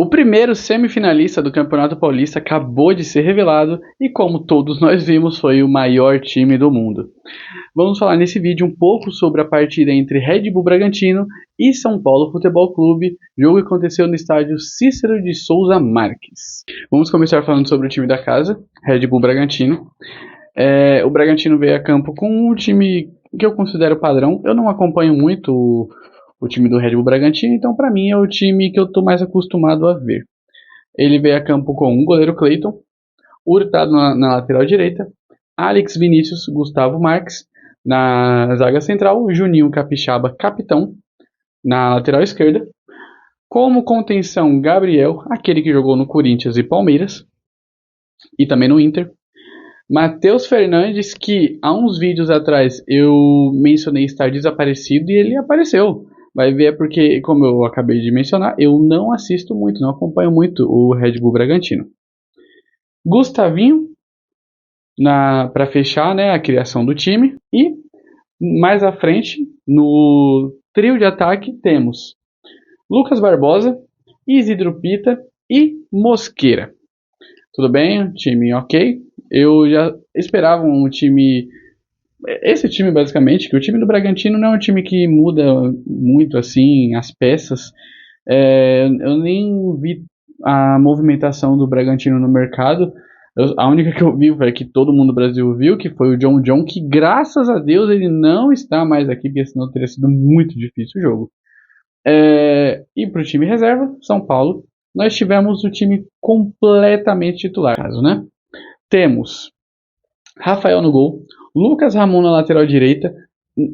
O primeiro semifinalista do Campeonato Paulista acabou de ser revelado e, como todos nós vimos, foi o maior time do mundo. Vamos falar nesse vídeo um pouco sobre a partida entre Red Bull Bragantino e São Paulo Futebol Clube, jogo que aconteceu no estádio Cícero de Souza Marques. Vamos começar falando sobre o time da casa, Red Bull Bragantino. O Bragantino veio a campo com um time que eu considero padrão. Eu não acompanho muito o time do Red Bull Bragantino, então para mim é o time que eu estou mais acostumado a ver. Ele veio a campo com o goleiro Cleiton, Hurtado na lateral direita, Alex Vinícius, Gustavo Marques na zaga central, Juninho Capixaba, capitão, na lateral esquerda. Como contenção, Gabriel, aquele que jogou no Corinthians e Palmeiras, e também no Inter. Matheus Fernandes, que há uns vídeos atrás eu mencionei estar desaparecido e ele apareceu. Vai ver porque, como eu acabei de mencionar, eu não assisto muito, não acompanho muito o Red Bull Bragantino. Gustavinho, para fechar, né, a criação do time. E mais à frente, no trio de ataque, temos Lucas Barbosa, Isidro Pita e Mosqueira. Tudo bem? Time ok. Eu já esperava um time... Esse time, basicamente, que o time do Bragantino não é um time que muda muito, assim, as peças. Eu nem vi a movimentação do Bragantino no mercado. A única que eu vi foi que todo mundo do Brasil viu, que foi o John, que graças a Deus ele não está mais aqui, porque senão teria sido muito difícil o jogo. E para o time reserva, São Paulo, nós tivemos o time completamente titular, caso, né? Temos Rafael no gol, Lucas Ramon na lateral direita,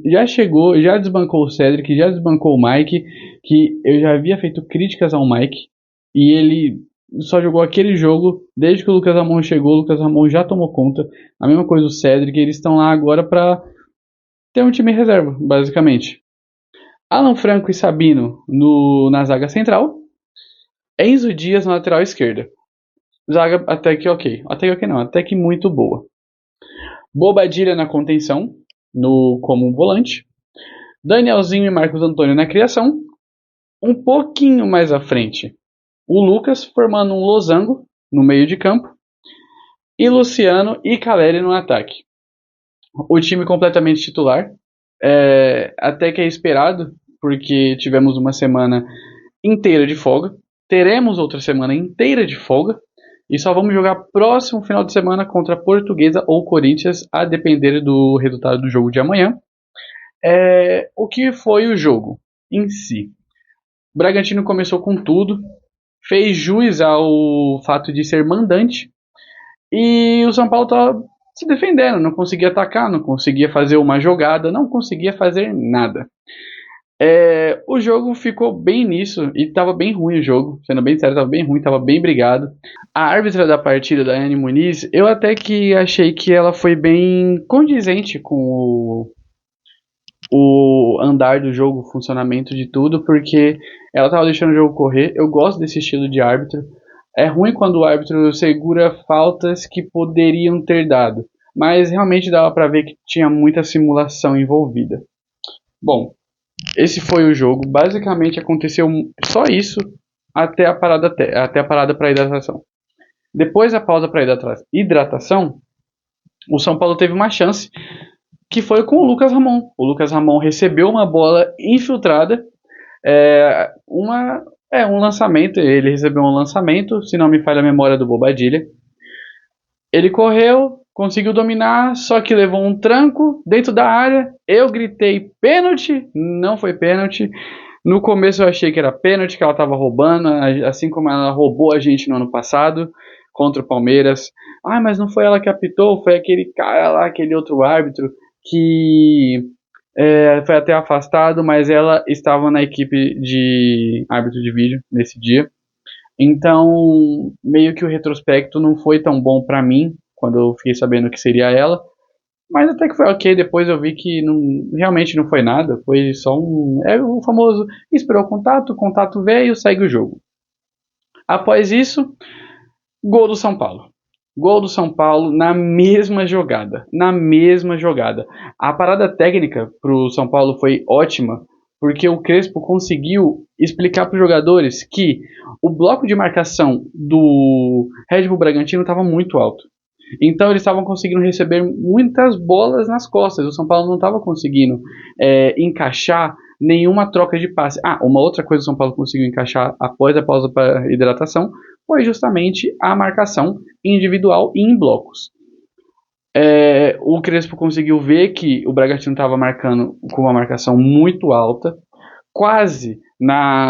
já chegou, já desbancou o Cedric, já desbancou o Mike, que eu já havia feito críticas ao Mike, e ele só jogou aquele jogo, desde que o Lucas Ramon chegou, o Lucas Ramon já tomou conta, a mesma coisa o Cedric, eles estão lá agora para ter um time reserva, basicamente. Alan Franco e Sabino na zaga central, Enzo Dias na lateral esquerda. Zaga até que ok. Até que ok não, até que muito boa. Bobadilha na contenção, como volante. Danielzinho e Marcos Antônio na criação. Um pouquinho mais à frente, o Lucas formando um losango no meio de campo. E Luciano e Caleri no ataque. O time completamente titular. Até que é esperado, porque tivemos uma semana inteira de folga. Teremos outra semana inteira de folga. E só vamos jogar próximo final de semana contra a Portuguesa ou Corinthians, a depender do resultado do jogo de amanhã. O que foi o jogo em si? O Bragantino começou com tudo, fez jus ao fato de ser mandante, e o São Paulo estava se defendendo, não conseguia atacar, não conseguia fazer uma jogada, não conseguia fazer nada. O jogo ficou bem nisso e estava bem ruim o jogo, sendo bem sério, estava bem ruim, estava bem brigado. A árbitra da partida, da Anne Muniz, eu até que achei que ela foi bem condizente com o andar do jogo, o funcionamento de tudo, porque ela estava deixando o jogo correr. Eu gosto desse estilo de árbitro. É ruim quando o árbitro segura faltas que poderiam ter dado, mas realmente dava para ver que tinha muita simulação envolvida. Bom, esse foi o jogo. Basicamente aconteceu só isso até a parada para hidratação. Depois da pausa para hidratação, o São Paulo teve uma chance, que foi com o Lucas Ramon. O Lucas Ramon recebeu uma bola infiltrada, um lançamento. Ele recebeu um lançamento, se não me falha a memória, do Bobadilha. Ele correu, conseguiu dominar, só que levou um tranco dentro da área. Eu gritei pênalti, não foi pênalti. No começo eu achei que era pênalti, que ela estava roubando, assim como ela roubou a gente no ano passado contra o Palmeiras. Mas não foi ela que apitou, foi aquele cara lá, aquele outro árbitro que foi até afastado, mas ela estava na equipe de árbitro de vídeo nesse dia. Então, meio que o retrospecto não foi tão bom pra mim, quando eu fiquei sabendo que seria ela. Mas até que foi ok, depois eu vi que realmente não foi nada, foi só o famoso, esperou o contato veio, segue o jogo. Após isso, gol do São Paulo. Gol do São Paulo na mesma jogada. A parada técnica pro São Paulo foi ótima, porque o Crespo conseguiu explicar para os jogadores que o bloco de marcação do Red Bull Bragantino estava muito alto. Então eles estavam conseguindo receber muitas bolas nas costas. O São Paulo não estava conseguindo encaixar nenhuma troca de passe. Uma outra coisa que o São Paulo conseguiu encaixar após a pausa para hidratação foi justamente a marcação individual e em blocos. O Crespo conseguiu ver que o Bragantino estava marcando com uma marcação muito alta, quase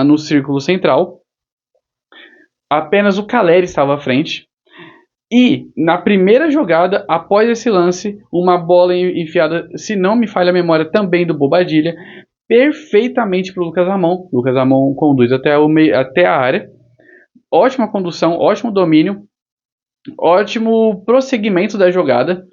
no círculo central. Apenas o Caleri estava à frente. E na primeira jogada, após esse lance, uma bola enfiada, se não me falha a memória, também do Bobadilha, perfeitamente para o Lucas Ramon. Lucas Ramon conduz até a área. Ótima condução, ótimo domínio, ótimo prosseguimento da jogada.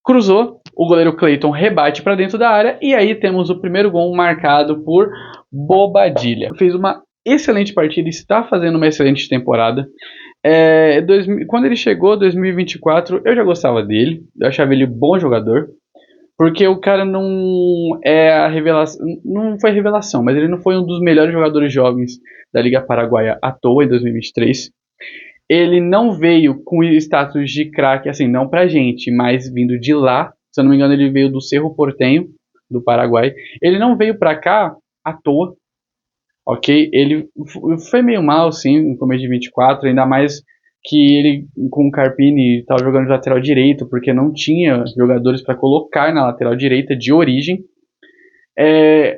Cruzou, o goleiro Cleiton rebate para dentro da área e aí temos o primeiro gol marcado por Bobadilha. Fez uma excelente partida e está fazendo uma excelente temporada. Quando ele chegou, 2024, eu já gostava dele, eu achava ele bom jogador, porque o cara não é a revelação, não foi revelação, mas ele não foi um dos melhores jogadores jovens da Liga Paraguaia à toa em 2023. Ele não veio com status de craque, assim, não pra gente, mas vindo de lá, se eu não me engano ele veio do Cerro Porteño, do Paraguai. Ele não veio pra cá à toa. Ok, ele foi meio mal, sim, no começo de 24, ainda mais que ele, com o Carpini, estava jogando de lateral direito, porque não tinha jogadores para colocar na lateral direita de origem.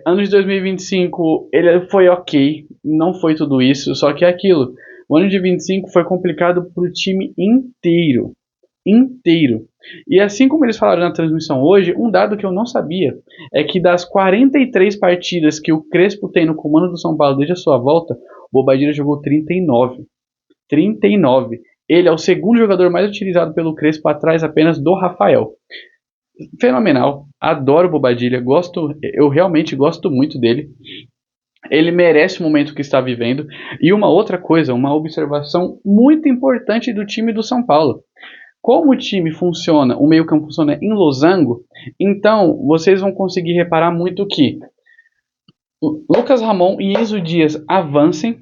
Ano de 2025, ele foi ok, não foi tudo isso, só que é aquilo. O ano de 25 foi complicado para o time inteiro. E assim como eles falaram na transmissão hoje, um dado que eu não sabia é que das 43 partidas que o Crespo tem no comando do São Paulo desde a sua volta, o Bobadilha jogou 39. Ele é o segundo jogador mais utilizado pelo Crespo, atrás apenas do Rafael. Fenomenal, adoro o Bobadilha, eu realmente gosto muito dele. Ele merece o momento que está vivendo. E uma outra coisa, uma observação muito importante do time do São Paulo. Como o time funciona, o meio-campo funciona em losango, então vocês vão conseguir reparar muito que Lucas Ramon e Enzo Dias avancem,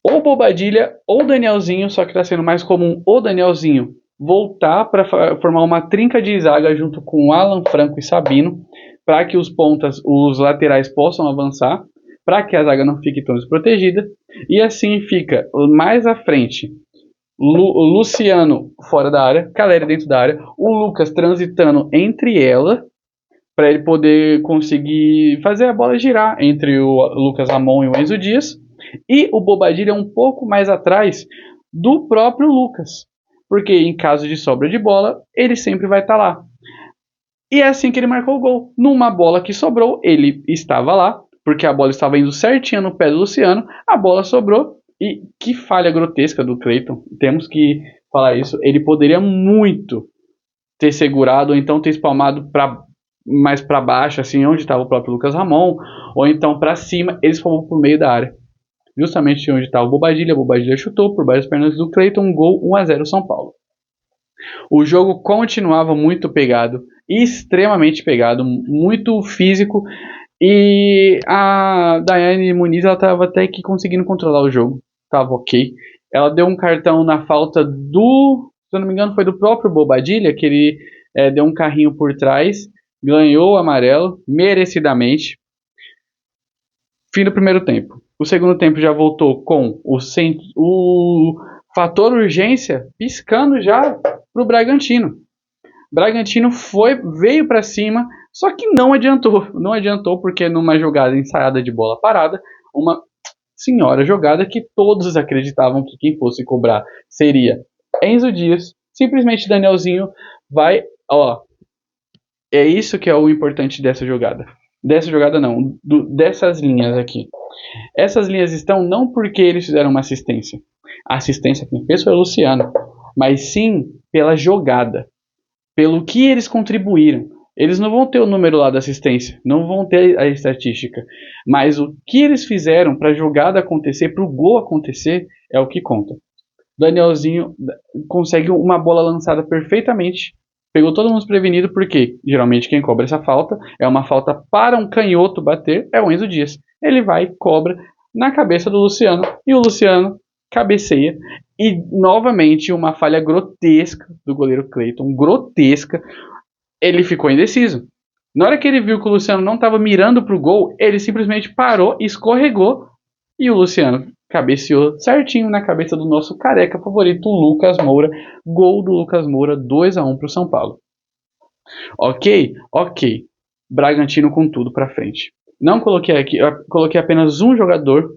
ou Bobadilha ou Danielzinho, só que está sendo mais comum o Danielzinho voltar para formar uma trinca de zaga junto com Alan Franco e Sabino, para que os laterais possam avançar, para que a zaga não fique tão desprotegida, e assim fica mais à frente Luciano fora da área, Caleri dentro da área, o Lucas transitando entre ela, para ele poder conseguir fazer a bola girar entre o Lucas Ramon e o Enzo Dias, e o Bobadilha um pouco mais atrás do próprio Lucas, porque em caso de sobra de bola, ele sempre vai estar lá. E é assim que ele marcou o gol. Numa bola que sobrou, ele estava lá, porque a bola estava indo certinho no pé do Luciano, a bola sobrou, e que falha grotesca do Cleiton, temos que falar isso. Ele poderia muito ter segurado, ou então ter espalmado mais para baixo, assim, onde estava o próprio Lucas Ramon, ou então para cima, eles foram para o meio da área, justamente onde estava o Bobadilha chutou por baixo das pernas do Cleiton, um gol, 1-0 São Paulo. O jogo continuava muito pegado, extremamente pegado, muito físico, e a Daiane Muniz estava até que conseguindo controlar o jogo, estava ok. Ela deu um cartão na falta se eu não me engano foi do próprio Bobadilha, que ele deu um carrinho por trás, ganhou o amarelo, merecidamente. Fim do primeiro tempo. O segundo tempo já voltou com o fator urgência piscando já para o Bragantino. Bragantino veio para cima, só que não adiantou porque numa jogada ensaiada de bola parada, uma senhora jogada que todos acreditavam que quem fosse cobrar seria Enzo Dias, simplesmente Danielzinho vai, é isso que é o importante dessa jogada. Dessa jogada não, dessas linhas aqui. Essas linhas estão não porque eles fizeram uma assistência. A assistência quem fez foi o Luciano, mas sim pela jogada, pelo que eles contribuíram. Eles não vão ter o número lá da assistência, não vão ter a estatística, mas o que eles fizeram para a jogada acontecer, para o gol acontecer, é o que conta. Danielzinho consegue uma bola lançada perfeitamente Pegou todo mundo desprevenido porque geralmente quem cobra essa falta é uma falta para um canhoto bater, é o Enzo Dias. Ele vai e cobra na cabeça do Luciano e o Luciano cabeceia. E novamente uma falha grotesca do goleiro Cleiton, grotesca. Ele ficou indeciso. Na hora que ele viu que o Luciano não estava mirando para o gol, ele simplesmente parou, escorregou e o Luciano cabeceou certinho na cabeça do nosso careca favorito, Lucas Moura. Gol do Lucas Moura, 2-1 para o São Paulo. Ok. Bragantino com tudo para frente. Não coloquei aqui, eu coloquei apenas um jogador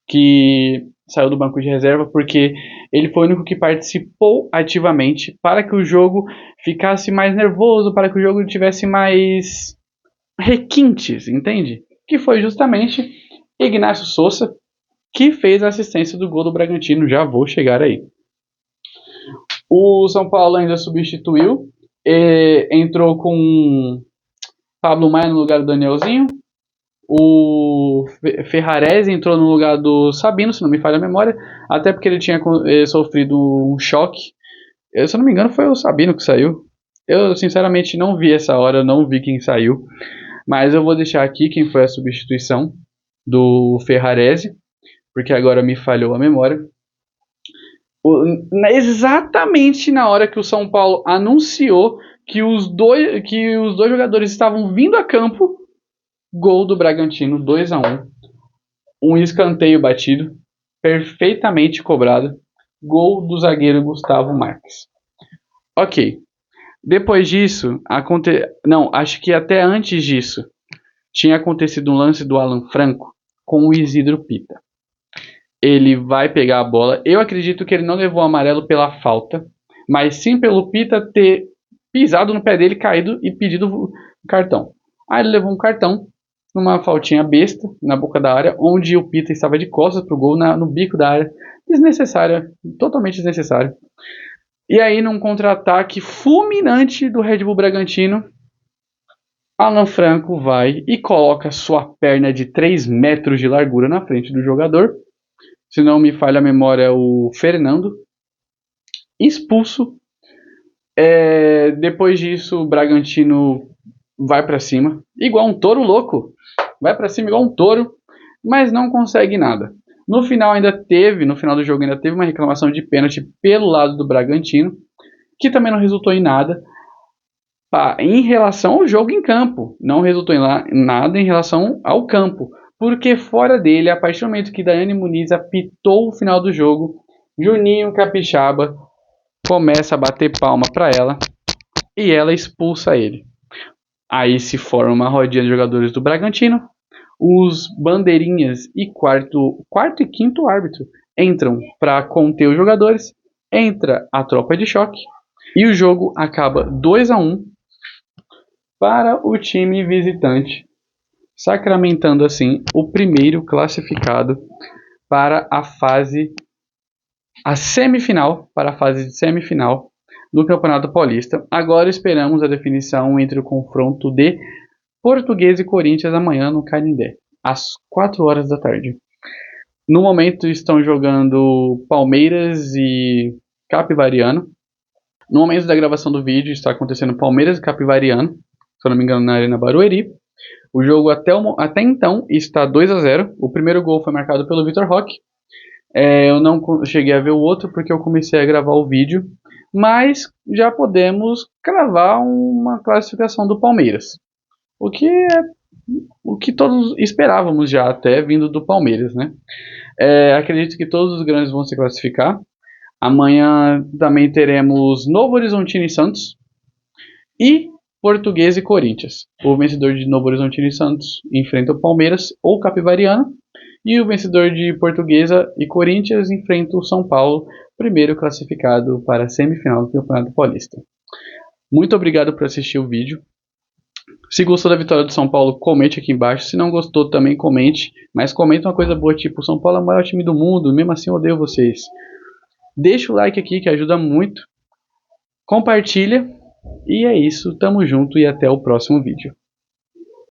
que saiu do banco de reserva porque ele foi o único que participou ativamente para que o jogo ficasse mais nervoso, para que o jogo tivesse mais requintes, entende? Que foi justamente Ignacio Sousa, que fez a assistência do gol do Bragantino. Já vou chegar aí. O São Paulo ainda substituiu, entrou com Pablo Maia no lugar do Danielzinho. O Ferrarese entrou no lugar do Sabino, se não me falha a memória, até porque ele tinha sofrido um choque. Se eu não me engano, foi o Sabino que saiu. Eu, sinceramente, não vi essa hora, não vi quem saiu. Mas eu vou deixar aqui quem foi a substituição do Ferrarese, porque agora me falhou a memória. Exatamente na hora que o São Paulo anunciou que os dois jogadores estavam vindo a campo, gol do Bragantino, 2-1. Um escanteio batido, perfeitamente cobrado. Gol do zagueiro Gustavo Marques. Ok. Depois disso, acho que até antes disso, tinha acontecido um lance do Alan Franco com o Isidro Pita. Ele vai pegar a bola. Eu acredito que ele não levou o amarelo pela falta, mas sim pelo Pita ter pisado no pé dele, caído e pedido o cartão. Aí ele levou um cartão numa faltinha besta na boca da área, onde o Pita estava de costas pro gol, no bico da área. Desnecessária, totalmente desnecessário. E aí, num contra-ataque fulminante do Red Bull Bragantino, Alan Franco vai e coloca sua perna de 3 metros de largura na frente do jogador. Se não me falha a memória, é o Fernando. Expulso. Depois disso, o Bragantino vai para cima, igual um touro louco. Vai para cima igual um touro, mas não consegue nada. No final do jogo ainda teve uma reclamação de pênalti pelo lado do Bragantino, que também não resultou em nada. Em relação ao jogo em campo, não resultou em nada em relação ao campo, porque fora dele, a partir do momento que Daiane Muniz apitou o final do jogo, Juninho Capixaba começa a bater palma para ela e ela expulsa ele. Aí se forma uma rodinha de jogadores do Bragantino, os bandeirinhas e quarto e quinto árbitro entram para conter os jogadores, entra a tropa de choque e o jogo acaba 2-1 para o time visitante, sacramentando assim o primeiro classificado para a fase de semifinal do Campeonato Paulista. Agora esperamos a definição entre o confronto de Portuguesa e Corinthians amanhã no Canindé, às 4 horas da tarde. No momento estão jogando Palmeiras e Capivariano. No momento da gravação do vídeo está acontecendo Palmeiras e Capivariano, se eu não me engano, na Arena Barueri. O jogo até então está 2-0. O primeiro gol foi marcado pelo Vitor Roque. Eu não cheguei a ver o outro porque eu comecei a gravar o vídeo, mas já podemos cravar uma classificação do Palmeiras. O que todos esperávamos já, até vindo do Palmeiras, né? Acredito que todos os grandes vão se classificar. Amanhã também teremos Novo Horizontino e Santos e Portuguesa e Corinthians. O vencedor de Novo Horizontino e Santos enfrenta o Palmeiras ou Capivariano e o vencedor de Portuguesa e Corinthians enfrenta o São Paulo, primeiro classificado para a semifinal do Campeonato Paulista. Muito obrigado por assistir o vídeo. Se gostou da vitória do São Paulo, comente aqui embaixo. Se não gostou, também comente. Mas comente uma coisa boa, tipo, o São Paulo é o maior time do mundo, mesmo assim eu odeio vocês. Deixa o like aqui que ajuda muito. Compartilha. E é isso, tamo junto e até o próximo vídeo.